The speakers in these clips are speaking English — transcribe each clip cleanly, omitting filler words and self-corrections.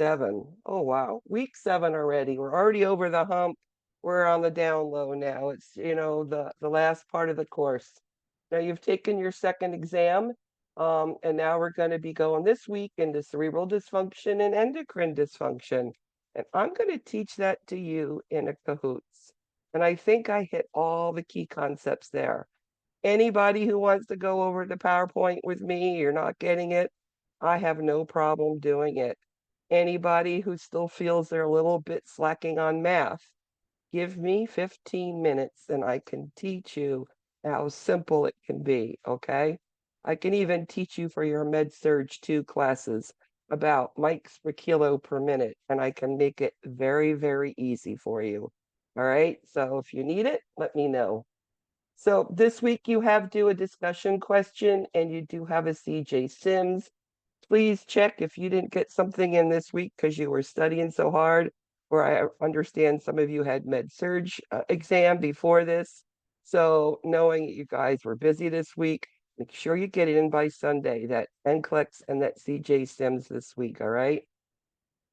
7. Oh, wow. Week 7 already. We're already over the hump. We're on the down low now. It's, the last part of the course. Now you've taken your second exam, and now we're going to be going this week into cerebral dysfunction and endocrine dysfunction. And I'm going to teach that to you in a cahoots. And I think I hit all the key concepts there. Anybody who wants to go over the PowerPoint with me, you're not getting it, I have no problem doing it. Anybody who still feels they're a little bit slacking on math, give me 15 minutes and I can teach you how simple it can be, okay? I can even teach you for your Med-Surg 2 classes about mics per kilo per minute, and I can make it very, very easy for you. All right, so if you need it, let me know. So this week you have do a discussion question and you do have a CJ Sims. Please check if you didn't get something in this week because you were studying so hard, or I understand some of you had Med-Surg exam before this. So knowing that you guys were busy this week, make sure you get it in by Sunday, that NCLEX and that CJ Sims this week, all right?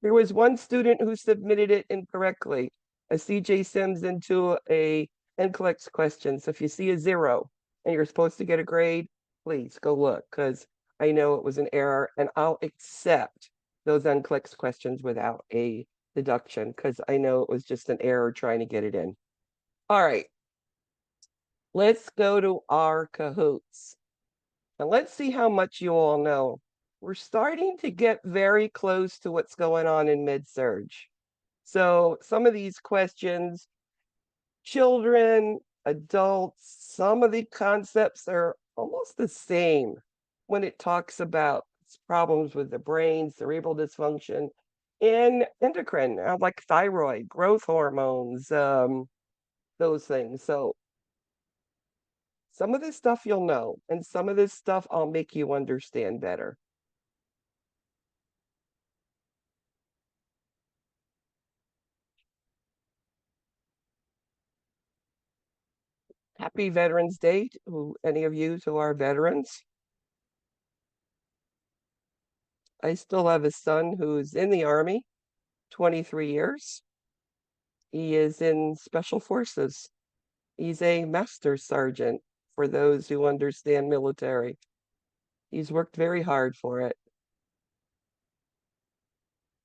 There was one student who submitted it incorrectly, a CJ Sims into a NCLEX question. So if you see a 0 and you're supposed to get a grade, please go look, because I know it was an error, and I'll accept those NCLEX questions without a deduction because I know it was just an error trying to get it in. All right, let's go to our cahoots. And let's see how much you all know. We're starting to get very close to what's going on in Med-Surg. So some of these questions, children, adults, some of the concepts are almost the same when it talks about problems with the brain, cerebral dysfunction, and endocrine, like thyroid, growth hormones, those things. So some of this stuff you'll know, and some of this stuff I'll make you understand better. Happy Veterans Day to any of you who are veterans. I still have a son who's in the Army, 23 years. He is in Special Forces. He's a master sergeant for those who understand military. He's worked very hard for it.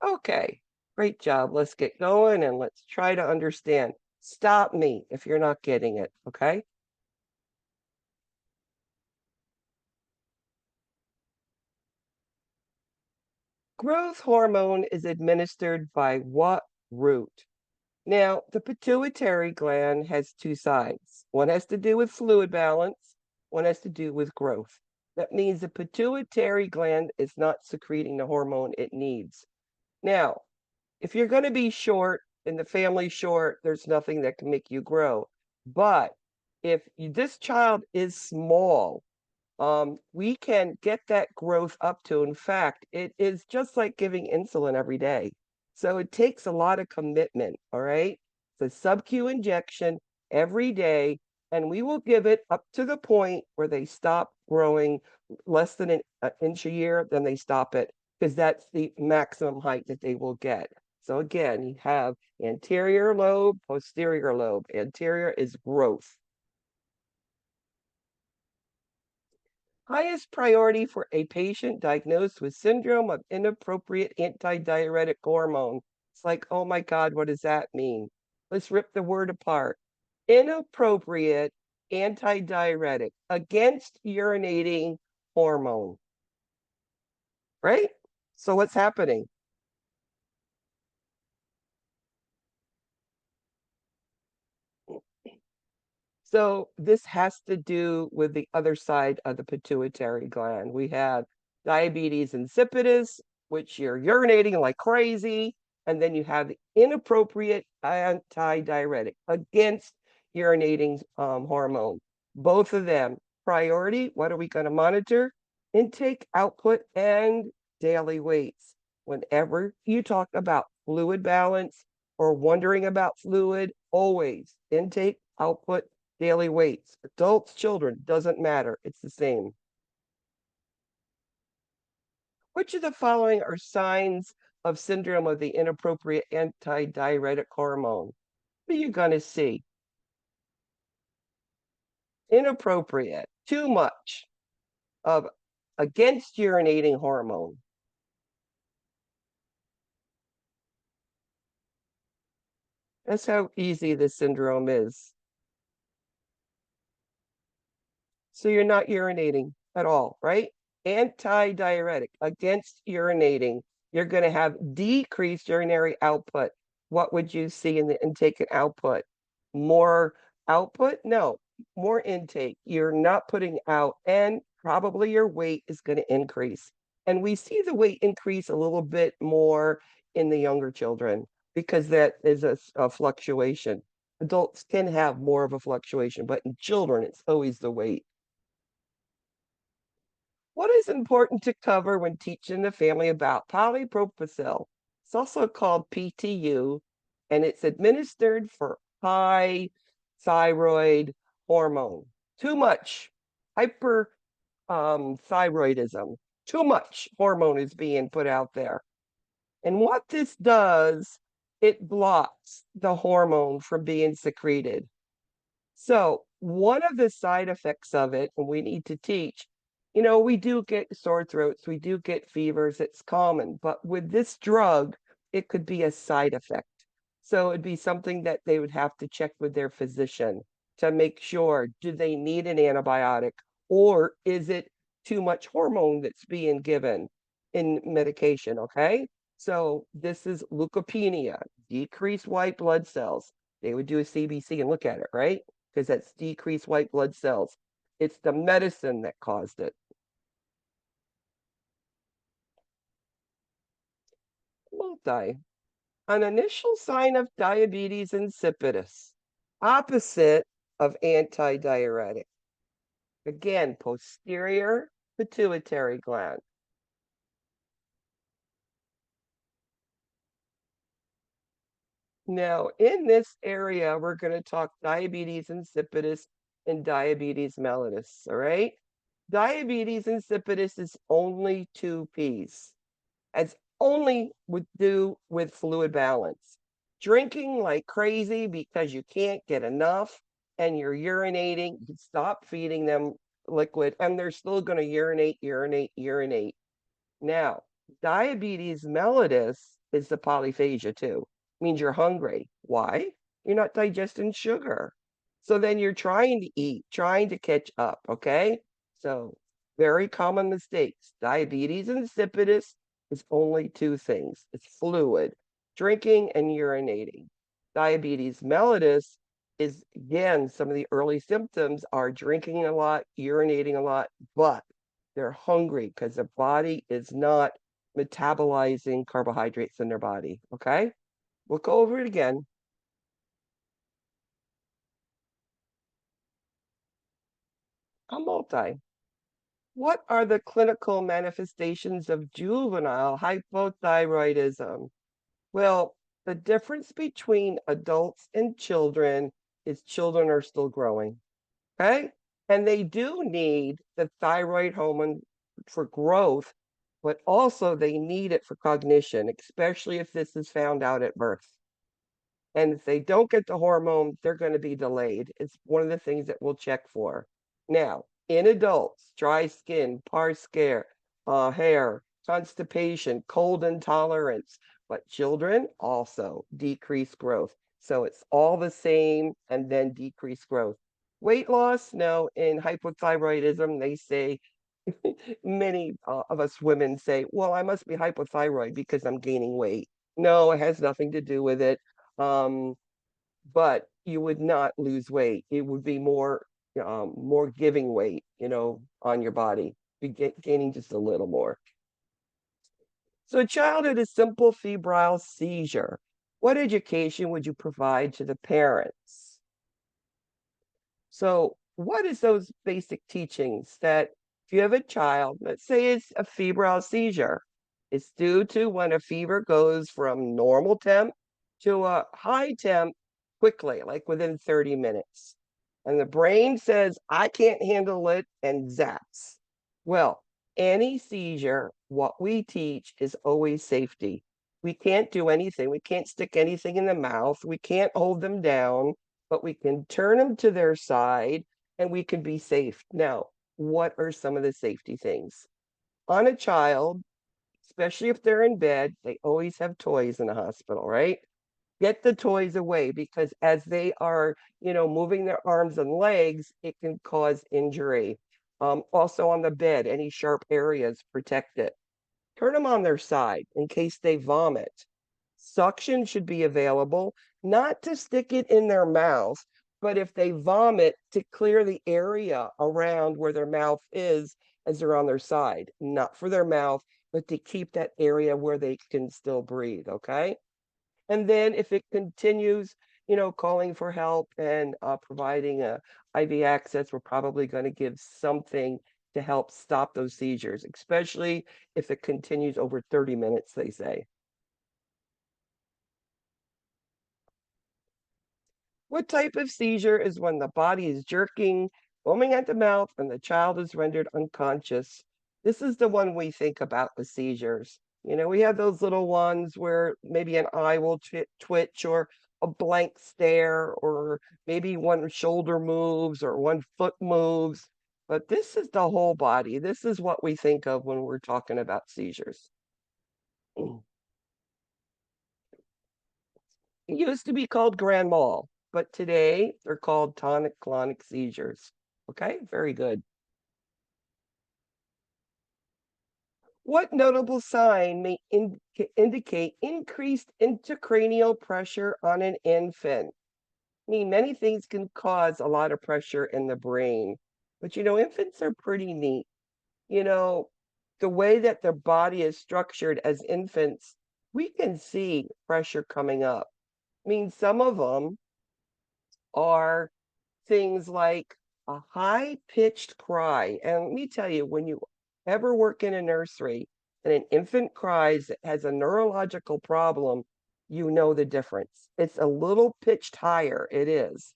Okay, great job. Let's get going and let's try to understand. Stop me if you're not getting it, okay? Growth hormone is administered by what route? Now, the pituitary gland has two sides. One has to do with fluid balance, one has to do with growth. That means the pituitary gland is not secreting the hormone it needs. Now, if you're going to be short and the family's short, there's nothing that can make you grow. But if this child is small, we can get that growth up to. In fact, it is just like giving insulin every day. So it takes a lot of commitment, all right? It's a sub-Q injection every day, and we will give it up to the point where they stop growing less than an inch a year, then they stop it, because that's the maximum height that they will get. So again, you have anterior lobe, posterior lobe. Anterior is growth. Highest priority for a patient diagnosed with syndrome of inappropriate antidiuretic hormone. It's like, oh my God, what does that mean? Let's rip the word apart. Inappropriate antidiuretic, against urinating hormone, right? So what's happening? So this has to do with the other side of the pituitary gland. We have diabetes insipidus, which you're urinating like crazy, and then you have the inappropriate antidiuretic, against urinating hormone. Both of them, priority, what are we going to monitor? Intake, output, and daily weights. Whenever you talk about fluid balance or wondering about fluid, always intake, output, daily weights. Adults, children, doesn't matter. It's the same. Which of the following are signs of syndrome of the inappropriate antidiuretic hormone, what are you going to see? Inappropriate, too much of against urinating hormone. That's how easy this syndrome is. So you're not urinating at all, right? Antidiuretic, against urinating. You're going to have decreased urinary output. What would you see in the intake and output? More output? No, more intake. You're not putting out, and probably your weight is going to increase. And we see the weight increase a little bit more in the younger children because that is a fluctuation. Adults can have more of a fluctuation, but in children, it's always the weight. What is important to cover when teaching the family about polypropyl? It's also called PTU, and it's administered for high thyroid hormone. Too much hyperthyroidism. Too much hormone is being put out there. And what this does, it blocks the hormone from being secreted. So one of the side effects of it, and we need to teach, we do get sore throats, we do get fevers, it's common, but with this drug, it could be a side effect. So it'd be something that they would have to check with their physician to make sure, do they need an antibiotic or is it too much hormone that's being given in medication, okay? So this is leukopenia, decreased white blood cells. They would do a CBC and look at it, right? Because that's decreased white blood cells. It's the medicine that caused it. Multi. An initial sign of diabetes insipidus, opposite of antidiuretic. Again, posterior pituitary gland. Now, in this area, we're going to talk diabetes insipidus and diabetes mellitus, all right? Diabetes insipidus is only 2Ps. As only would do with fluid balance. Drinking like crazy because you can't get enough and you're urinating, you stop feeding them liquid and they're still going to urinate, urinate, urinate. Now, diabetes mellitus is the polyphagia too. Means you're hungry. Why? You're not digesting sugar. So then you're trying to eat, trying to catch up, okay? So very common mistakes. Diabetes insipidus is only two things. It's fluid, drinking and urinating. Diabetes mellitus is, again, some of the early symptoms are drinking a lot, urinating a lot, but they're hungry because the body is not metabolizing carbohydrates in their body. Okay. We'll go over it again. A multi. What are the clinical manifestations of juvenile hypothyroidism? Well, the difference between adults and children is children are still growing. Okay. And they do need the thyroid hormone for growth, but also they need it for cognition, especially if this is found out at birth. And if they don't get the hormone, they're going to be delayed. It's one of the things that we'll check for. Now, in adults, dry skin, pars scare, hair, constipation, cold intolerance, but children also decrease growth. So it's all the same and then decrease growth. Weight loss, no, in hypothyroidism, they say, many of us women say, well, I must be hypothyroid because I'm gaining weight. No, it has nothing to do with it. Um, but you would not lose weight. It would be more giving weight, on your body, be gaining just a little more. So childhood is simple febrile seizure. What education would you provide to the parents? So what is those basic teachings that if you have a child, let's say it's a febrile seizure, it's due to when a fever goes from normal temp to a high temp quickly, like within 30 minutes. And the brain says, I can't handle it, and zaps. Well, any seizure, what we teach is always safety. We can't do anything. We can't stick anything in the mouth. We can't hold them down, but we can turn them to their side and we can be safe. Now, what are some of the safety things? On a child, especially if they're in bed, they always have toys in the hospital, right? Get the toys away because as they are, moving their arms and legs, it can cause injury. Also on the bed, any sharp areas, protect it. Turn them on their side in case they vomit. Suction should be available, not to stick it in their mouth, but if they vomit, to clear the area around where their mouth is as they're on their side, not for their mouth, but to keep that area where they can still breathe, okay? And then if it continues, calling for help and providing a IV access, we're probably going to give something to help stop those seizures, especially if it continues over 30 minutes, they say. What type of seizure is when the body is jerking, foaming at the mouth, and the child is rendered unconscious? This is the one we think about with seizures. We have those little ones where maybe an eye will twitch or a blank stare, or maybe one shoulder moves or one foot moves. But this is the whole body. This is what we think of when we're talking about seizures. It used to be called grand mal, but today they're called tonic-clonic seizures. Okay, very good. What notable sign may indicate increased intracranial pressure on an infant? I mean, many things can cause a lot of pressure in the brain, but infants are pretty neat. You know, the way that their body is structured as infants, we can see pressure coming up. I mean, some of them are things like a high-pitched cry. And let me tell you, when you ever work in a nursery and an infant cries that has a neurological problem, you know the difference. It's a little pitched higher, it is.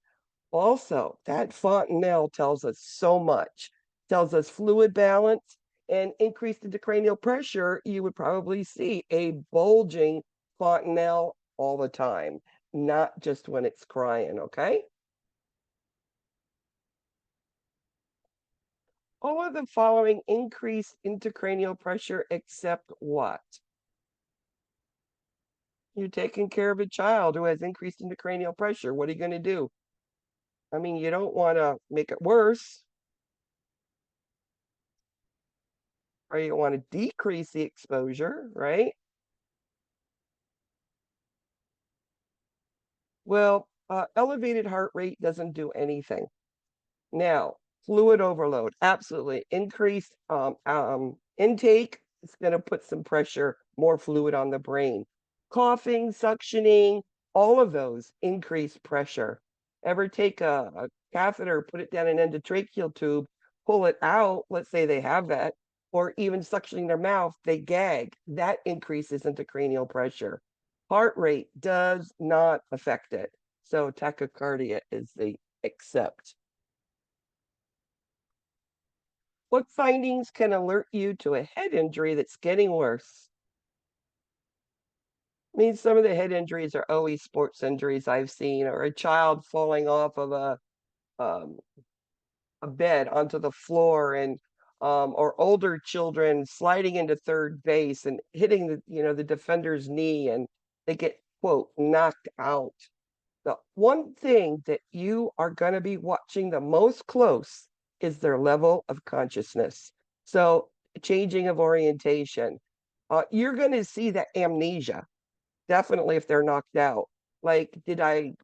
Also, that fontanelle tells us so much. Tells us fluid balance and increased intracranial pressure, you would probably see a bulging fontanelle all the time, not just when it's crying, okay? All of the following increase intracranial pressure except what? You're taking care of a child who has increased intracranial pressure. What are you going to do? I mean, you don't want to make it worse, or you want to decrease the exposure, right? Well, elevated heart rate doesn't do anything. Now, fluid overload, absolutely. Increased intake is going to put some pressure, more fluid on the brain. Coughing, suctioning, all of those increase pressure. Ever take a catheter, put it down an endotracheal tube, pull it out, let's say they have that, or even suctioning their mouth, they gag. That increases intracranial pressure. Heart rate does not affect it. So tachycardia is the except. What findings can alert you to a head injury that's getting worse? I mean, some of the head injuries are always sports injuries I've seen, or a child falling off of um, a bed onto the floor, and or older children sliding into third base and hitting the defender's knee, and they get quote knocked out. The one thing that you are going to be watching the most close is their level of consciousness. So, changing of orientation. You're going to see that amnesia, definitely if they're knocked out. Like,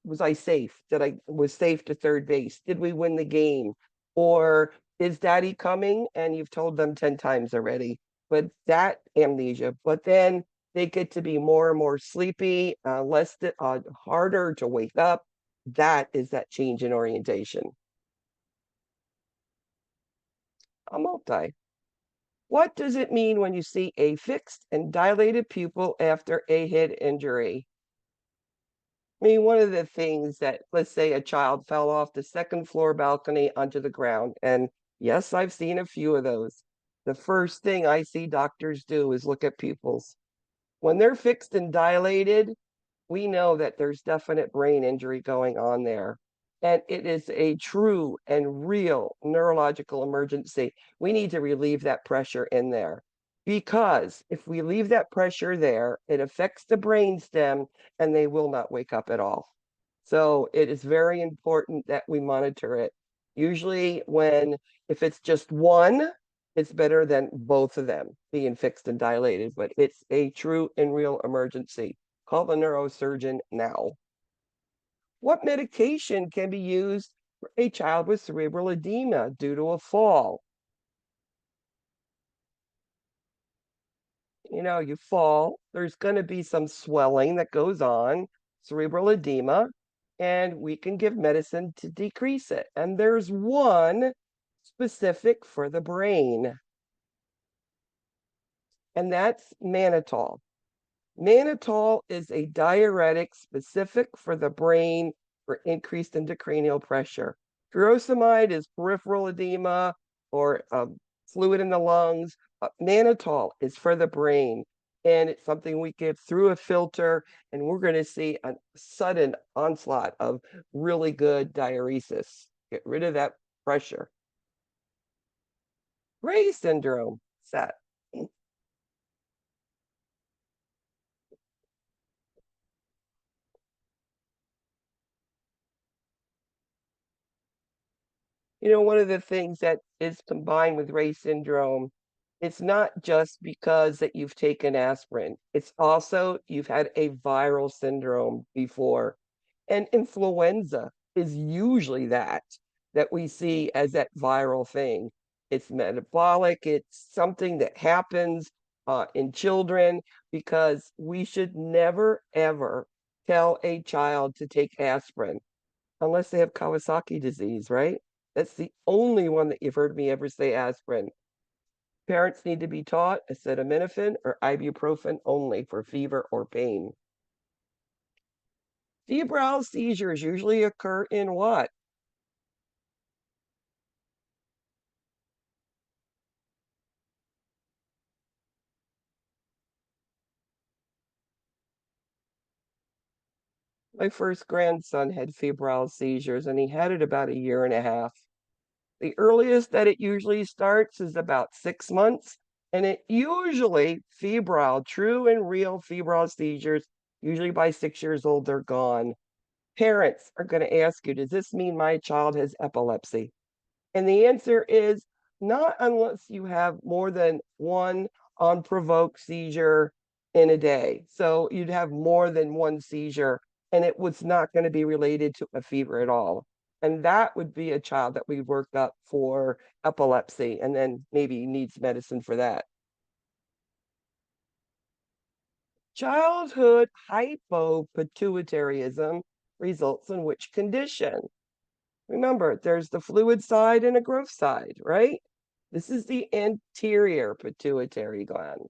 was I safe? Was safe to third base? Did we win the game? Or is daddy coming? And you've told them 10 times already. But that amnesia. But then they get to be more and more sleepy, harder to wake up. That is that change in orientation. A multi. What does it mean when you see a fixed and dilated pupil after a head injury? I mean, one of the things that, let's say a child fell off the second floor balcony onto the ground, and yes, I've seen a few of those. The first thing I see doctors do is look at pupils. When they're fixed and dilated, we know that there's definite brain injury going on there. And it is a true and real neurological emergency. We need to relieve that pressure in there. Because if we leave that pressure there, it affects the brain stem and they will not wake up at all. So it is very important that we monitor it. Usually if it's just one, it's better than both of them being fixed and dilated, but it's a true and real emergency. Call the neurosurgeon now. What medication can be used for a child with cerebral edema due to a fall? You fall, there's going to be some swelling that goes on, cerebral edema, and we can give medicine to decrease it. And there's one specific for the brain, and that's mannitol. Mannitol is a diuretic specific for the brain for increased intracranial pressure. Furosemide is peripheral edema or fluid in the lungs. Mannitol is for the brain, and it's something we give through a filter, and we're going to see a sudden onslaught of really good diuresis. Get rid of that pressure. Gray syndrome, set. One of the things that is combined with Ray's syndrome, it's not just because that you've taken aspirin. It's also you've had a viral syndrome before. And influenza is usually that we see as that viral thing. It's metabolic, it's something that happens in children because we should never, ever tell a child to take aspirin unless they have Kawasaki disease, right? That's the only one that you've heard me ever say aspirin. Parents need to be taught acetaminophen or ibuprofen only for fever or pain. Febrile seizures usually occur in what? My first grandson had febrile seizures and he had it about a year and a half. The earliest that it usually starts is about 6 months, and it usually febrile, true and real febrile seizures, usually by 6 years old, they're gone. Parents are going to ask you, does this mean my child has epilepsy? And the answer is not unless you have more than one unprovoked seizure in a day. So you'd have more than one seizure, and it was not going to be related to a fever at all. And that would be a child that we worked up for epilepsy and then maybe needs medicine for that. Childhood hypopituitarism results in which condition? Remember, there's the fluid side and a growth side, right? This is the anterior pituitary gland.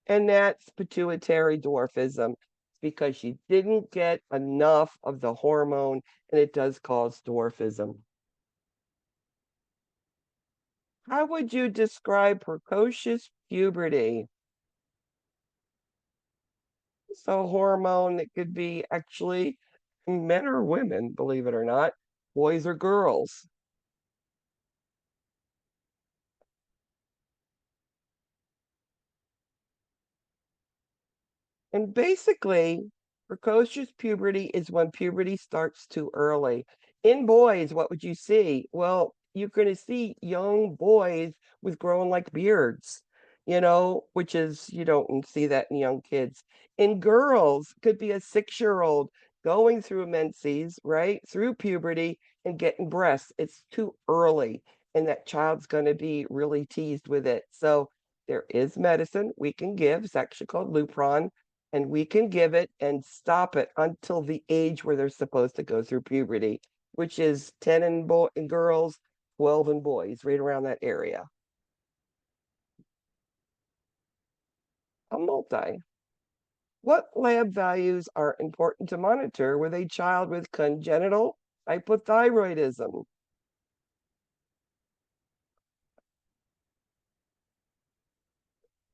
And that's pituitary dwarfism because she didn't get enough of the hormone, and it does cause dwarfism. How would you describe precocious puberty? It's a hormone that could be actually men or women, believe it or not, boys or girls. And basically, precocious puberty is when puberty starts too early. In boys, what would you see? Well, you're going to see young boys with growing like beards, which is, you don't see that in young kids. In girls, could be a 6-year-old going through menses, right? Through puberty and getting breasts. It's too early, and that child's going to be really teased with it. So there is medicine we can give. It's actually called Lupron, and we can give it and stop it until the age where they're supposed to go through puberty, which is 10 in girls, 12 in boys, right around that area. A multi. What lab values are important to monitor with a child with congenital hypothyroidism?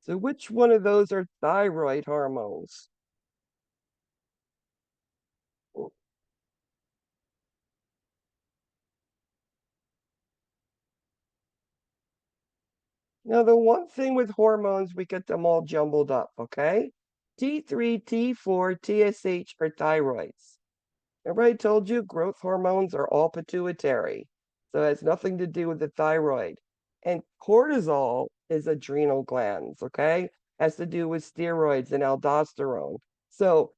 So which one of those are thyroid hormones? Now, the one thing with hormones, we get them all jumbled up, okay? T3, T4, TSH are thyroids. Everybody told you growth hormones are all pituitary, so it has nothing to do with the thyroid. And cortisol is adrenal glands, okay? Has to do with steroids and aldosterone. So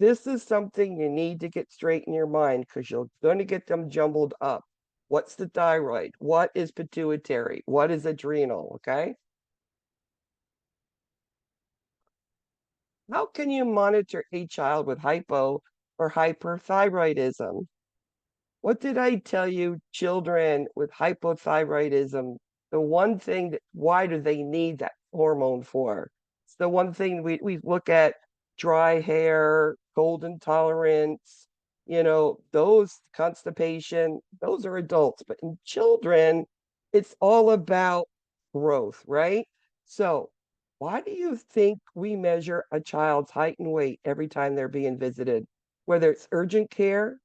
this is something you need to get straight in your mind because you're going to get them jumbled up. What's the thyroid? What is pituitary? What is adrenal? Okay. How can you monitor a child with hypo or hyperthyroidism? What did I tell you? Children with hypothyroidism, the one thing that, why do they need that hormone for? It's the one thing we look at: dry hair, cold intolerance, those constipation, those are adults. But in children, it's all about growth, right? So, why do you think we measure a child's height and weight every time they're being visited? Whether it's urgent care,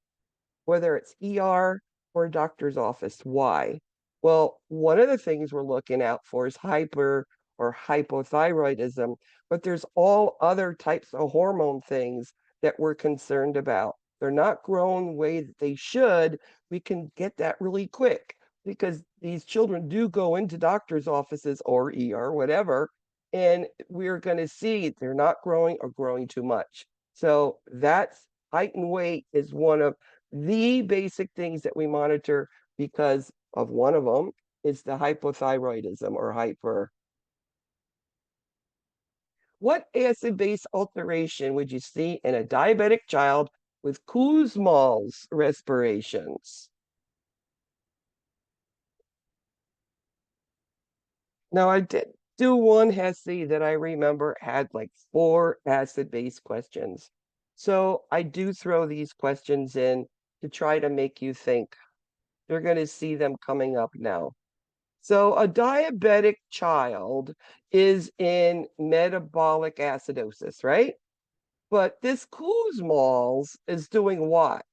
whether it's ER or a doctor's office. Why? Well, one of the things we're looking out for is hyper or hypothyroidism, but there's all other types of hormone things that we're concerned about. They're not growing the way that they should. We can get that really quick because these children do go into doctor's offices or ER, whatever, and we're going to see they're not growing or growing too much. So that's height and weight is one of the basic things that we monitor because of one of them is the hypothyroidism or hyper. What acid base alteration would you see in a diabetic child with Kussmaul's respirations? Now, I did do one HESI that I remember had like 4 acid base questions. So I do throw these questions in to try to make you think. You're going to see them coming up now. So a diabetic child is in metabolic acidosis, right? But this Kussmaul's is doing what?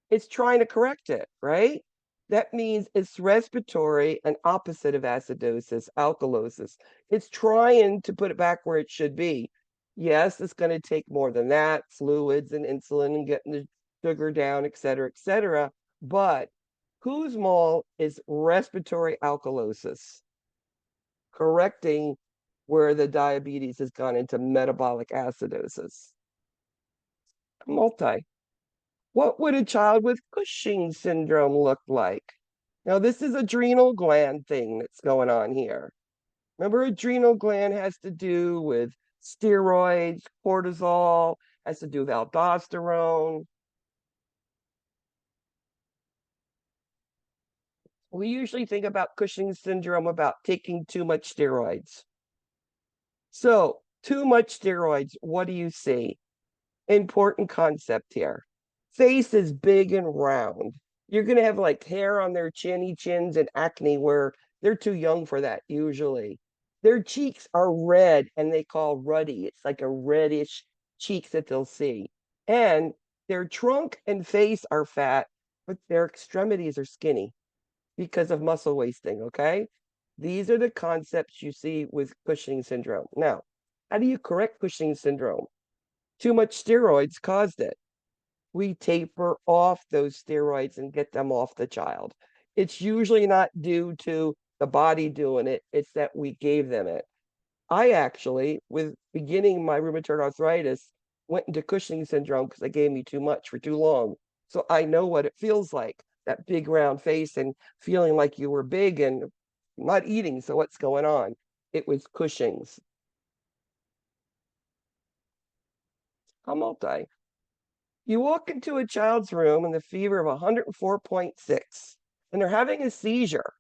It's trying to correct it, right? That means it's respiratory and opposite of acidosis, alkalosis. It's trying to put it back where it should be. Yes, it's going to take more than that, fluids and insulin and getting the sugar down, et cetera, et cetera. But Kussmaul is respiratory alkalosis, correcting where the diabetes has gone into metabolic acidosis. Multi. What would a child with Cushing syndrome look like? Now, this is adrenal gland thing that's going on here. Remember, adrenal gland has to do with steroids, cortisol, has to do with aldosterone. We usually think about Cushing syndrome about taking too much steroids. So, too much steroids, what do you see? Important concept here. Face is big and round. You're going to have like hair on their chinny chins and acne where they're too young for that usually. Their cheeks are red and they call ruddy. It's like a reddish cheeks that they'll see. And their trunk and face are fat, but their extremities are skinny because of muscle wasting, okay? These are the concepts you see with Cushing syndrome. Now, how do you correct Cushing syndrome? Too much steroids caused it. We taper off those steroids and get them off the child. It's usually not due to the body doing it, it's that we gave them it. I actually, with beginning my rheumatoid arthritis, went into Cushing syndrome because they gave me too much for too long. So I know what it feels like, that big round face and feeling like you were big and not eating. So what's going on? It was Cushing's. I'm multi. You walk into a child's room and the fever of 104.6, and they're having a seizure.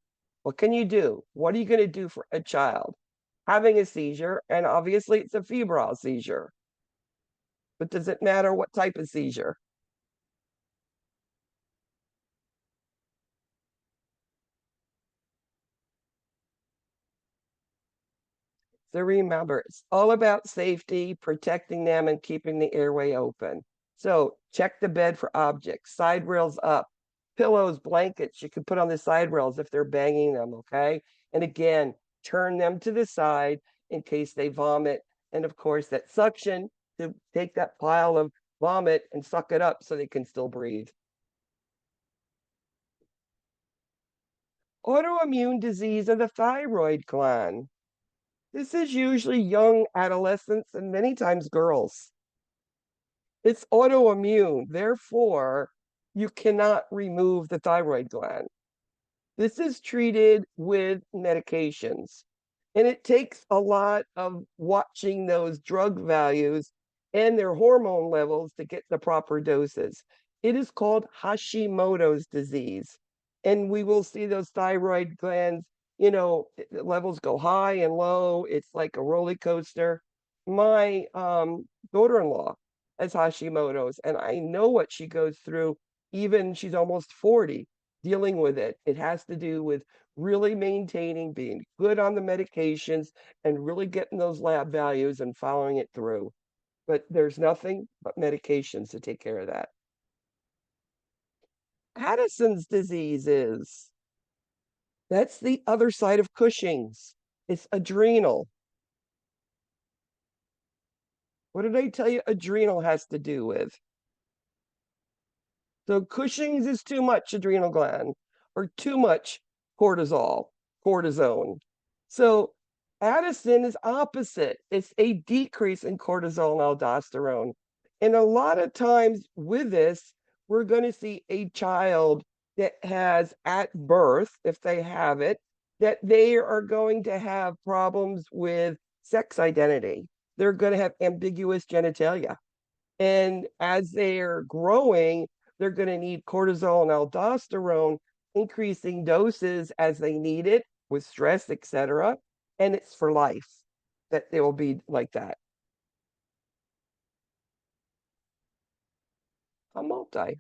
What can you do? What are you going to do for a child having a seizure? And obviously, it's a febrile seizure. But does it matter what type of seizure? So remember, it's all about safety, protecting them, and keeping the airway open. So check the bed for objects, side rails up, pillows, blankets you can put on the side rails if they're banging them, okay? And again, turn them to the side in case they vomit. And of course, that suction to take that pile of vomit and suck it up so they can still breathe. Autoimmune disease of the thyroid gland. This is usually young adolescents and many times girls. It's autoimmune, therefore, you cannot remove the thyroid gland. This is treated with medications, and it takes a lot of watching those drug values and their hormone levels to get the proper doses. It is called Hashimoto's disease, and we will see those thyroid glands, levels go high and low. It's like a roller coaster. My daughter-in-law has Hashimoto's, and I know what she goes through. Even she's almost 40 dealing with it. It has to do with really maintaining, being good on the medications, and really getting those lab values and following it through. But there's nothing but medications to take care of that. Addison's disease is that's the other side of Cushing's. It's adrenal. What did I tell you adrenal has to do with? So Cushing's is too much adrenal gland or too much cortisone. So Addison is opposite. It's a decrease in cortisol and aldosterone. And a lot of times with this, we're going to see a child that has at birth, if they have it, that they are going to have problems with sex identity. They're going to have ambiguous genitalia. And as they're growing, they're going to need cortisol and aldosterone, increasing doses as they need it with stress, etc. And it's for life that they will be like that. A multi.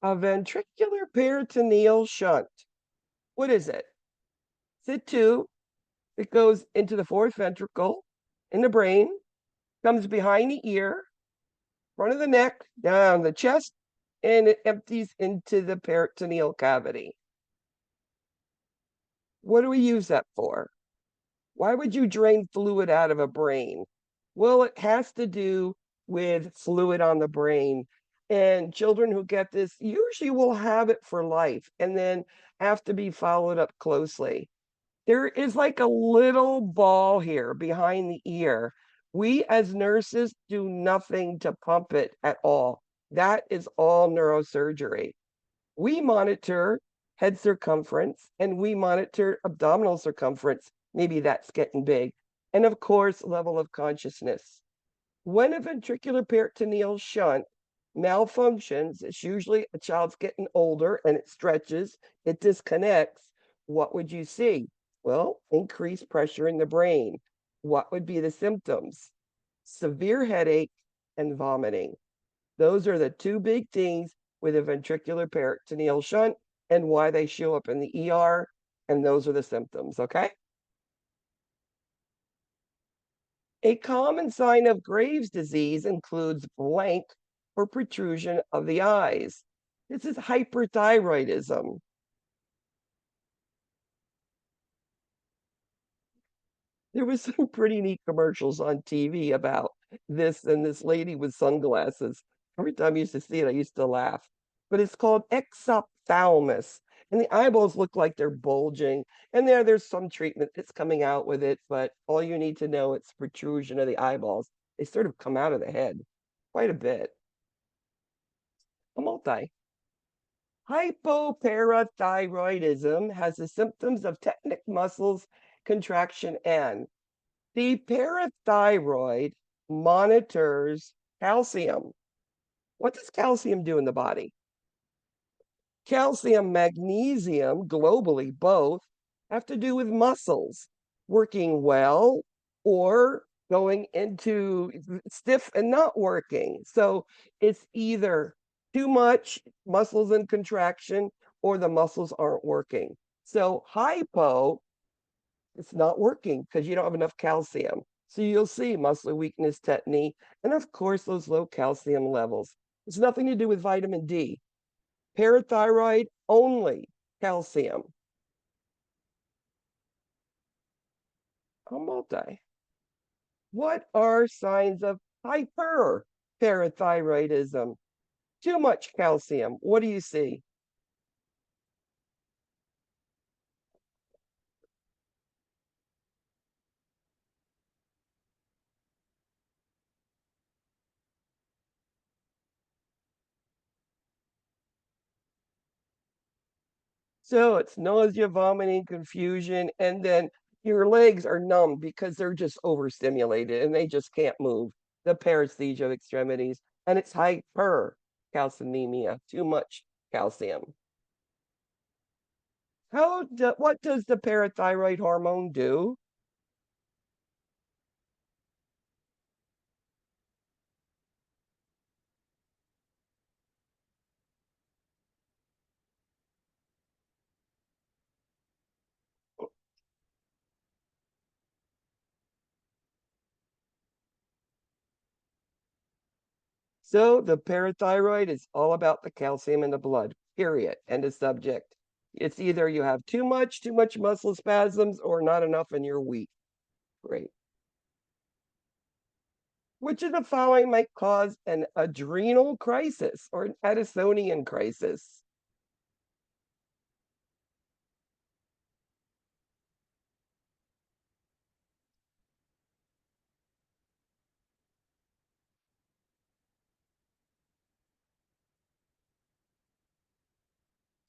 A ventricular peritoneal shunt. What is it? It's a tube. It goes into the fourth ventricle in the brain, comes behind the ear, front of the neck, down the chest, and it empties into the peritoneal cavity. What do we use that for? Why would you drain fluid out of a brain? Well, it has to do with fluid on the brain. And children who get this usually will have it for life and then have to be followed up closely. There is like a little ball here behind the ear. We as nurses do nothing to pump it at all. That is all neurosurgery. We monitor head circumference and we monitor abdominal circumference. Maybe that's getting big. And of course, level of consciousness. When a ventricular peritoneal shunt malfunctions, it's usually a child's getting older and it stretches, it disconnects. What would you see? Well, increased pressure in the brain. What would be the symptoms? Severe headache and vomiting. Those are the two big things with a ventricular peritoneal shunt and why they show up in the ER. And those are the symptoms, okay? A common sign of Graves' disease includes blank or protrusion of the eyes. This is hyperthyroidism. There was some pretty neat commercials on TV about this and this lady with sunglasses. Every time I used to see it, I used to laugh. But it's called exophthalmos, and the eyeballs look like they're bulging. And there's some treatment that's coming out with it, but all you need to know it's protrusion of the eyeballs. They sort of come out of the head quite a bit. A multi. Hypoparathyroidism has the symptoms of tetanic muscles contraction and the parathyroid monitors calcium. What does calcium do in the body? Calcium, magnesium, globally, both have to do with muscles working well or going into stiff and not working. So it's either too much muscles in contraction or the muscles aren't working. So hypo It's not working because you don't have enough calcium. So you'll see muscle weakness, tetany, and of course, those low calcium levels. It's nothing to do with vitamin D. Parathyroid only calcium. A multi. What are signs of hyperparathyroidism? Too much calcium. What do you see? So it's nausea, vomiting, confusion, and then your legs are numb because they're just overstimulated and they just can't move. The paresthesia of extremities, and it's hypercalcemia, too much calcium. What does the parathyroid hormone do? So the parathyroid is all about the calcium in the blood, period. End of subject. It's either you have too much muscle spasms, or not enough and you're weak. Great. Which of the following might cause an adrenal crisis or an Addisonian crisis?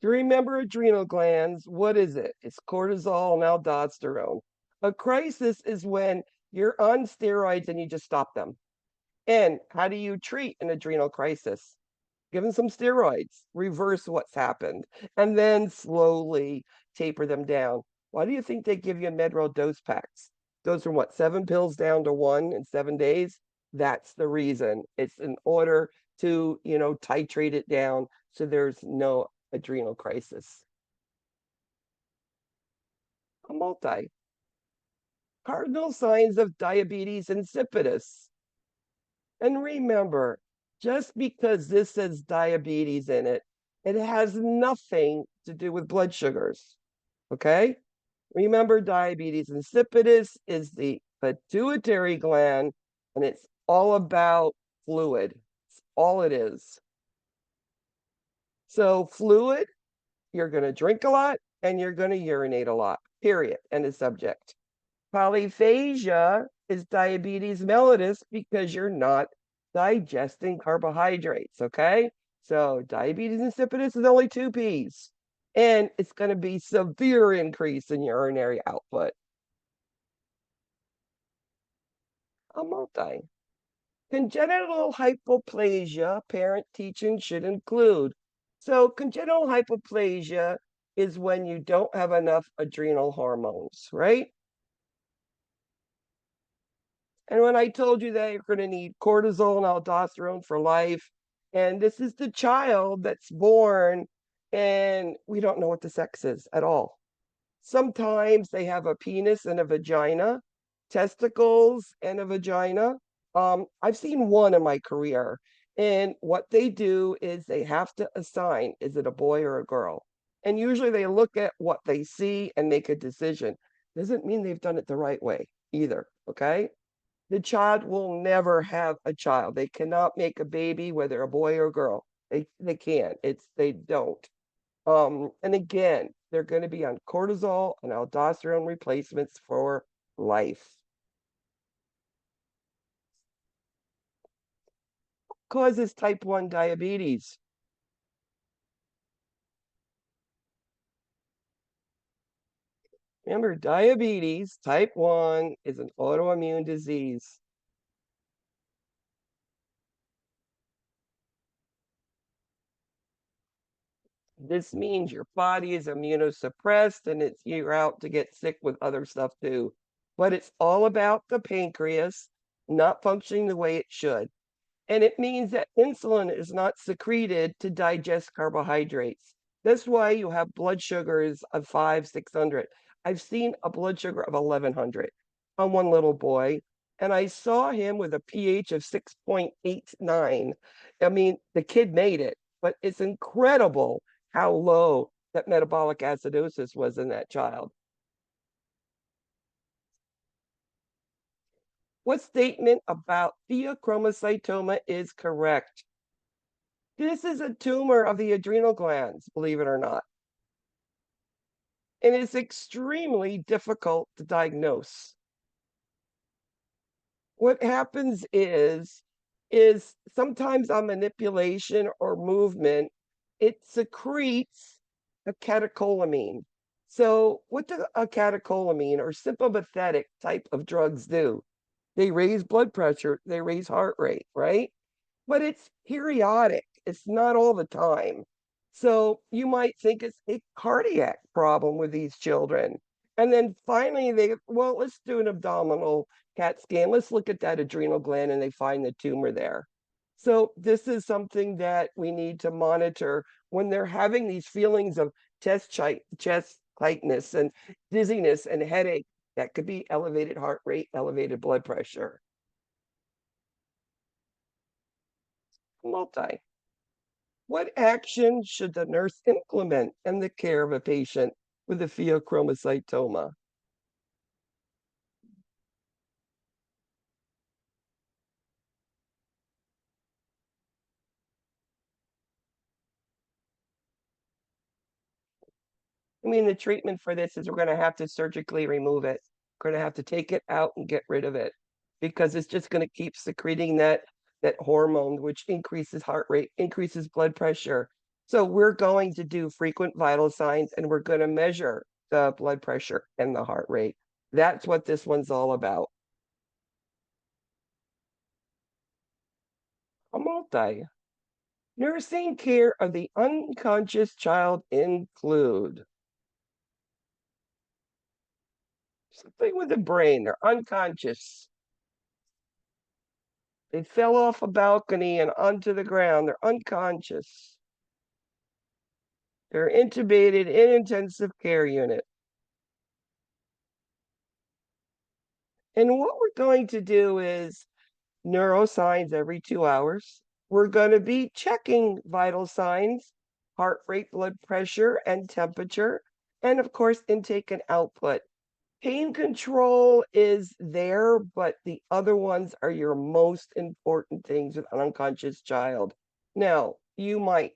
To remember adrenal glands, what is it? It's cortisol and aldosterone. A crisis is when you're on steroids and you just stop them. And how do you treat an adrenal crisis? Give them some steroids, reverse what's happened, and then slowly taper them down. Why do you think they give you Medrol dose packs? Goes from what, 7 pills down to one in 7 days? That's the reason. It's in order to, titrate it down so there's no adrenal crisis. A multi. Cardinal signs of diabetes insipidus. And remember, just because this says diabetes in it, it has nothing to do with blood sugars. Okay? Remember, diabetes insipidus is the pituitary gland, and it's all about fluid. It's all it is. So, fluid, you're going to drink a lot and you're going to urinate a lot, period. End of subject. Polyphagia is diabetes mellitus because you're not digesting carbohydrates, okay? So diabetes insipidus is only 2 Ps, and it's going to be severe increase in urinary output. A multi. Congenital hypoplasia, parent teaching should include. So congenital hypoplasia is when you don't have enough adrenal hormones, right? And when I told you that you're going to need cortisol and aldosterone for life, and this is the child that's born, and we don't know what the sex is at all. Sometimes they have a penis and a vagina, testicles and a vagina. I've seen one in my career, and what they do is they have to assign, is it a boy or a girl? And usually they look at what they see and make a decision. Doesn't mean they've done it the right way either, okay? The child will never have a child. They cannot make a baby, whether a boy or a girl. They can't. They don't. And again, they're going to be on cortisol and aldosterone replacements for life. Causes type 1 diabetes. Remember, diabetes type 1 is an autoimmune disease. This means your body is immunosuppressed and you're out to get sick with other stuff too. But it's all about the pancreas not functioning the way it should. And it means that insulin is not secreted to digest carbohydrates. That's why you have blood sugars of 500, 600. I've seen a blood sugar of 1100 on one little boy, and I saw him with a pH of 6.89. I mean, the kid made it, but it's incredible how low that metabolic acidosis was in that child. What statement about pheochromocytoma is correct? This is a tumor of the adrenal glands, believe it or not, and it's extremely difficult to diagnose. What happens is sometimes on manipulation or movement, it secretes a catecholamine. So what do a catecholamine or sympathetic type of drugs do? They raise blood pressure, they raise heart rate, right? But it's periodic. It's not all the time. So you might think it's a cardiac problem with these children. And then finally well, let's do an abdominal CAT scan. Let's look at that adrenal gland and they find the tumor there. So this is something that we need to monitor when they're having these feelings of chest tightness and dizziness and headache. That could be elevated heart rate, elevated blood pressure. Multi. What action should the nurse implement in the care of a patient with a pheochromocytoma? I mean, the treatment for this is we're going to have to surgically remove it. We're going to have to take it out and get rid of it because it's just going to keep secreting that hormone, which increases heart rate, increases blood pressure. So we're going to do frequent vital signs and we're going to measure the blood pressure and the heart rate. That's what this one's all about. A multi. Nursing care of the unconscious child include something with the brain. They're unconscious. They fell off a balcony and onto the ground. They're unconscious. They're intubated in intensive care unit. And what we're going to do is neuroscience every 2 hours. We're going to be checking vital signs, heart rate, blood pressure, and temperature, and of course, intake and output. Pain control is there, but the other ones are your most important things with an unconscious child. Now, you might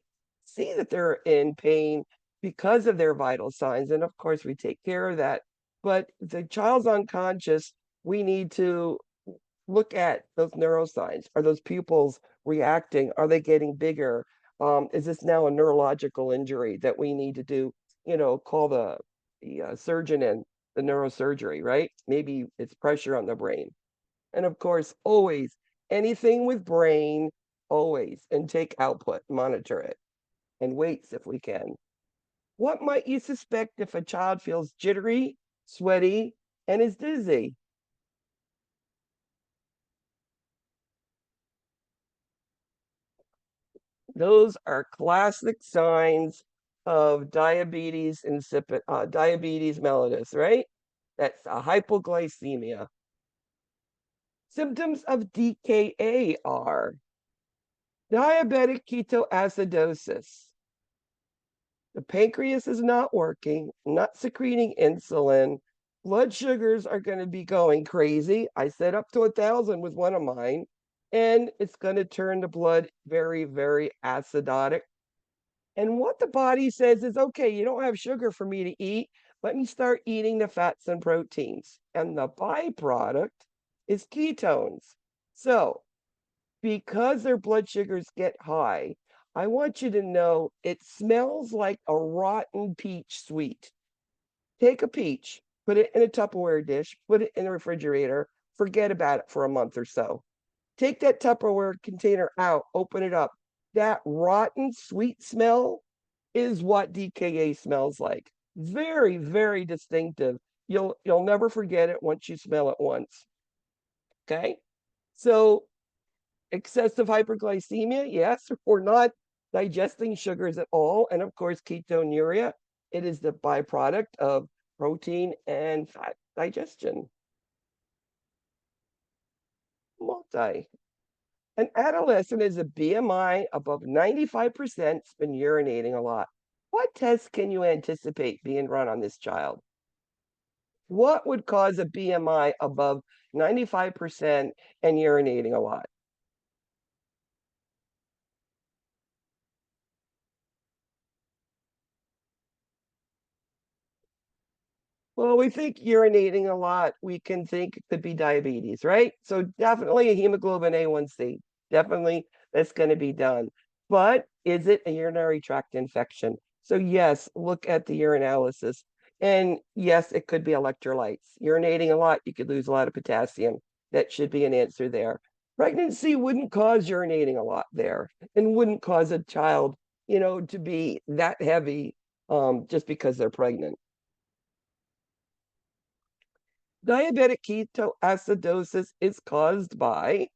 see that they're in pain because of their vital signs, and of course, we take care of that. But if the child's unconscious, we need to look at those neurosigns. Are those pupils reacting? Are they getting bigger? Is this now a neurological injury that we need to do, call the surgeon in, the neurosurgery, right? Maybe it's pressure on the brain. And of course, always anything with brain, always intake output, monitor it, and weights if we can. What might you suspect if a child feels jittery, sweaty, and is dizzy? Those are classic signs of diabetes insipid, diabetes mellitus, right? That's a hypoglycemia. Symptoms of DKA are diabetic ketoacidosis. The pancreas is not working, not secreting insulin. Blood sugars are going to be going crazy. I said up to 1,000 with one of mine, and it's going to turn the blood very, very acidotic. And what the body says is, okay, you don't have sugar for me to eat. Let me start eating the fats and proteins. And the byproduct is ketones. So, because their blood sugars get high, I want you to know it smells like a rotten peach sweet. Take a peach, put it in a Tupperware dish, put it in the refrigerator, forget about it for a month or so. Take that Tupperware container out, open it up. That rotten sweet smell is what DKA smells like. Very, very distinctive. You'll never forget it once you smell it once. Okay? So excessive hyperglycemia, yes, we're not digesting sugars at all. And of course, ketonuria, it is the byproduct of protein and fat digestion. Multi. An adolescent is a BMI above 95% has been urinating a lot. What tests can you anticipate being run on this child? What would cause a BMI above 95% and urinating a lot? Well, we think urinating a lot, we can think it could be diabetes, right? So definitely a hemoglobin A1C. Definitely that's going to be done. But is it a urinary tract infection? So yes, look at the urinalysis. And yes, it could be electrolytes. Urinating a lot, you could lose a lot of potassium. That should be an answer there. Pregnancy wouldn't cause urinating a lot there and wouldn't cause a child, to be that heavy just because they're pregnant. Diabetic ketoacidosis is caused by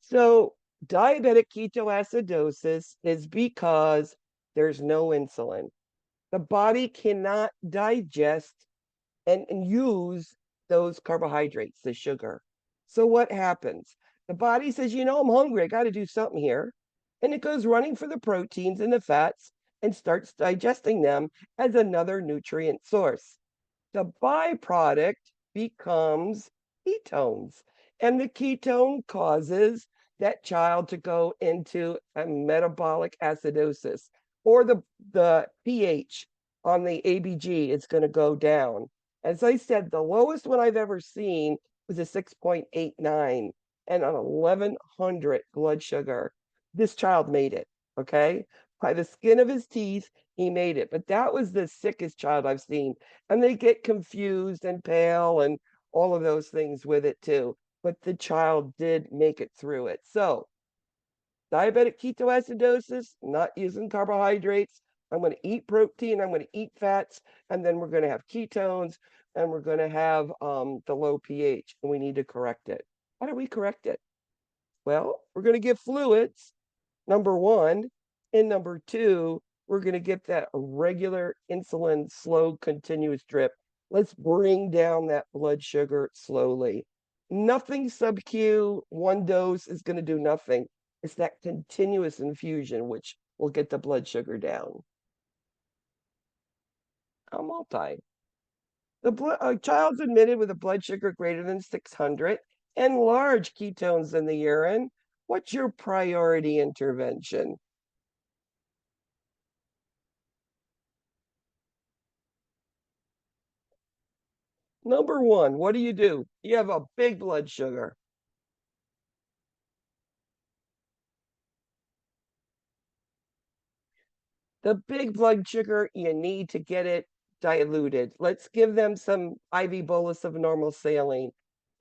so diabetic ketoacidosis is because there's no insulin. The body cannot digest and use those carbohydrates, the sugar. So what happens? The body says, I'm hungry. I got to do something here. And it goes running for the proteins and the fats and starts digesting them as another nutrient source. The byproduct becomes ketones, and the ketone causes that child to go into a metabolic acidosis, or the pH on the ABG is going to go down. As I said, the lowest one I've ever seen was a 6.89 and an 1100 blood sugar. This child made it, okay? By the skin of his teeth, he made it. But that was the sickest child I've seen, and they get confused and pale and all of those things with it too. But the child did make it through it. So, diabetic ketoacidosis, not using carbohydrates. I'm going to eat protein, I'm going to eat fats, and then we're going to have ketones, and we're going to have the low pH, and we need to correct it. How do we correct it? Well, we're going to give fluids, number one, and number two, we're going to get that regular insulin, slow, continuous drip. Let's bring down that blood sugar slowly. Nothing sub-Q, one dose is going to do nothing. It's that continuous infusion which will get the blood sugar down. A multi. A child's admitted with a blood sugar greater than 600 and large ketones in the urine. What's your priority intervention? Number one, what do? You have a big blood sugar. The big blood sugar, you need to get it diluted. Let's give them some IV bolus of normal saline.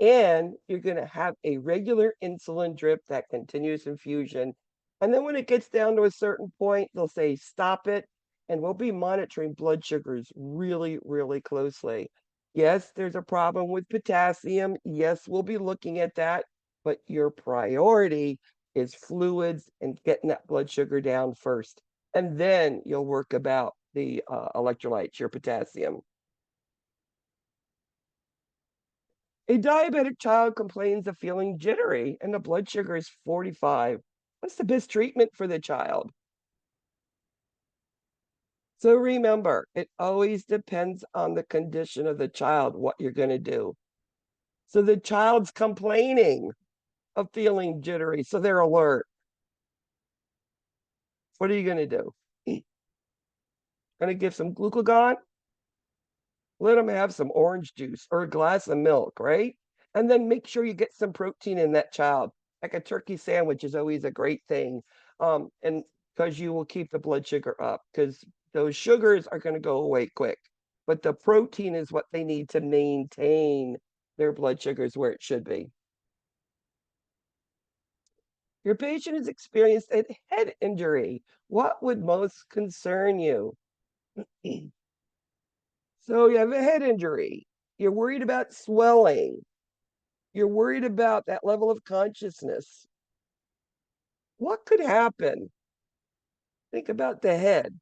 And you're going to have a regular insulin drip, that continuous infusion. And then when it gets down to a certain point, they'll say, stop it. And we'll be monitoring blood sugars really, really closely. Yes, there's a problem with potassium. Yes, we'll be looking at that. But your priority is fluids and getting that blood sugar down first. And then you'll work about the electrolytes, your potassium. A diabetic child complains of feeling jittery and the blood sugar is 45. What's the best treatment for the child? So remember, it always depends on the condition of the child, what you're going to do. So the child's complaining of feeling jittery, so they're alert. What are you going to do? Going to give some glucagon? Let them have some orange juice or a glass of milk, right? And then make sure you get some protein in that child. Like a turkey sandwich is always a great thing. And because you will keep the blood sugar up, because those sugars are going to go away quick. But the protein is what they need to maintain their blood sugars where it should be. Your patient has experienced a head injury. What would most concern you? So you have a head injury. You're worried about swelling. You're worried about that level of consciousness. What could happen? Think about the head.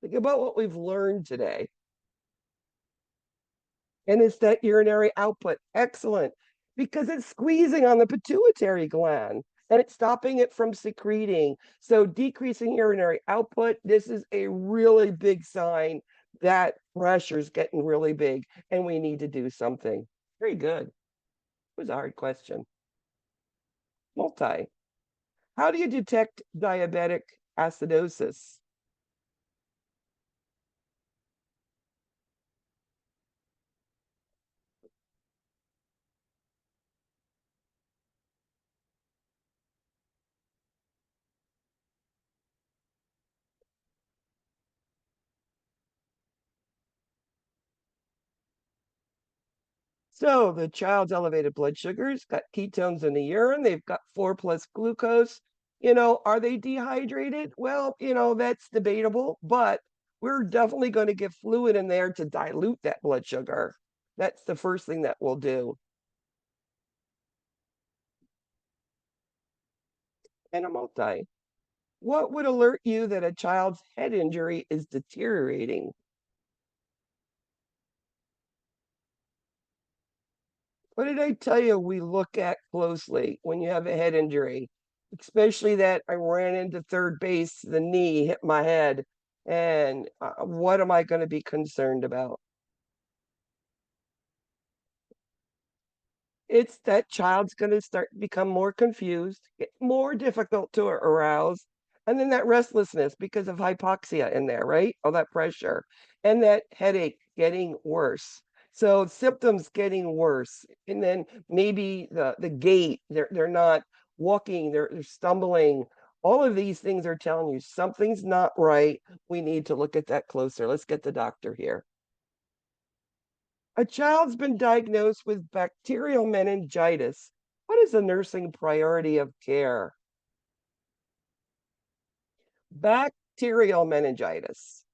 Think about what we've learned today. And it's that urinary output. Excellent. Because it's squeezing on the pituitary gland and it's stopping it from secreting. So decreasing urinary output, this is a really big sign that pressure's getting really big and we need to do something. Very good. It was a hard question. Multi. How do you detect diabetic acidosis? So the child's elevated blood sugars, got ketones in the urine, they've got 4 plus glucose. Are they dehydrated? Well, that's debatable, but we're definitely going to get fluid in there to dilute that blood sugar. That's the first thing that we'll do. And a multi. What would alert you that a child's head injury is deteriorating? What did I tell you we look at closely when you have a head injury? Especially that I ran into third base, the knee hit my head. And what am I going to be concerned about? It's that child's going to start to become more confused, get more difficult to arouse, and then that restlessness because of hypoxia in there, right? All that pressure, and that headache getting worse. So symptoms getting worse, and then maybe the gait, they're not walking, they're stumbling. All of these things are telling you something's not right. We need to look at that closer. Let's get the doctor here. A child's been diagnosed with bacterial meningitis. What is the nursing priority of care? Bacterial meningitis.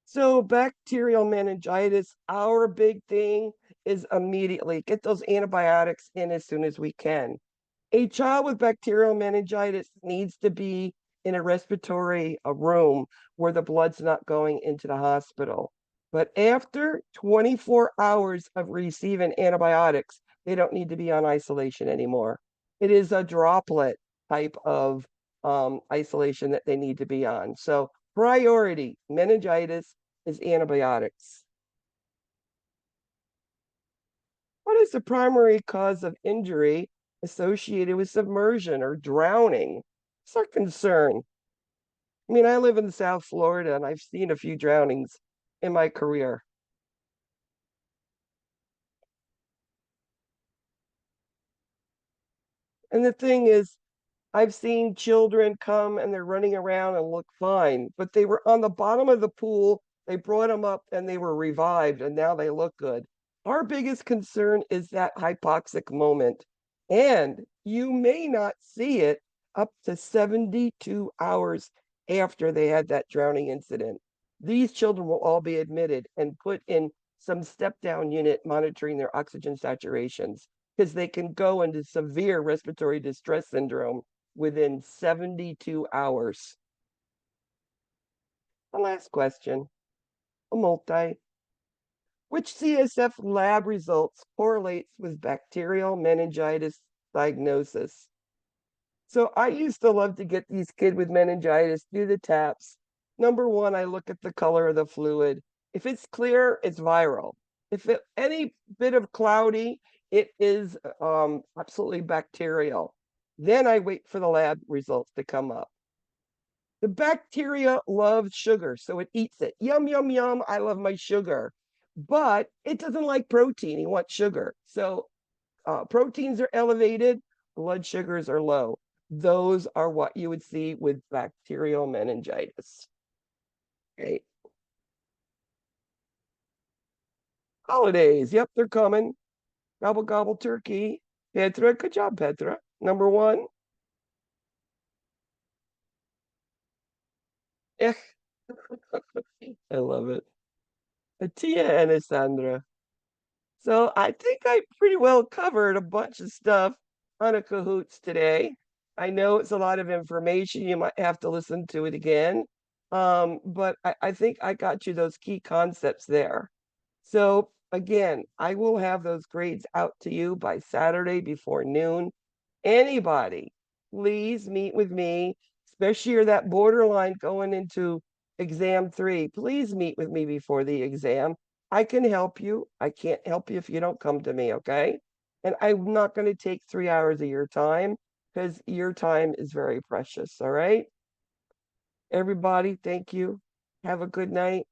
So, bacterial meningitis, our big thing is immediately get those antibiotics in as soon as we can. A child with bacterial meningitis needs to be in a respiratory room where the blood's not going into the hospital. But after 24 hours of receiving antibiotics, they don't need to be on isolation anymore. It is a droplet type of isolation that they need to be on. So, priority meningitis is antibiotics. What is the primary cause of injury associated with submersion or drowning? It's our concern. I mean, I live in South Florida and I've seen a few drownings in my career. And the thing is, I've seen children come and they're running around and look fine, but they were on the bottom of the pool. They brought them up and they were revived and now they look good. Our biggest concern is that hypoxic moment. And you may not see it up to 72 hours after they had that drowning incident. These children will all be admitted and put in some step down unit monitoring their oxygen saturations because they can go into severe respiratory distress syndrome within 72 hours. The last question, a multi. Which CSF lab results correlates with bacterial meningitis diagnosis? So I used to love to get these kids with meningitis, do the taps. Number one, I look at the color of the fluid. If it's clear, it's viral. If it any bit of cloudy, it is absolutely bacterial. Then I wait for the lab results to come up. The bacteria loves sugar, so it eats it. Yum, yum, yum. I love my sugar. But it doesn't like protein. It wants sugar. So proteins are elevated, blood sugars are low. those are what you would see with bacterial meningitis. Okay. Holidays. Yep, they're coming. Gobble, gobble, turkey. Petra, good job, Petra. Number one. Eh, I love it. Tia and Alessandra. So I think I pretty well covered a bunch of stuff on a Cahoots today. I know it's a lot of information. You might have to listen to it again. But I think I got you those key concepts there. So again, I will have those grades out to you by Saturday before noon. Anybody, please meet with me, especially you're that borderline going into exam 3. Please meet with me before the exam. I can help you. I can't help you if you don't come to me, okay? And I'm not going to take 3 hours of your time because your time is very precious, all right? Everybody, thank you. Have a good night.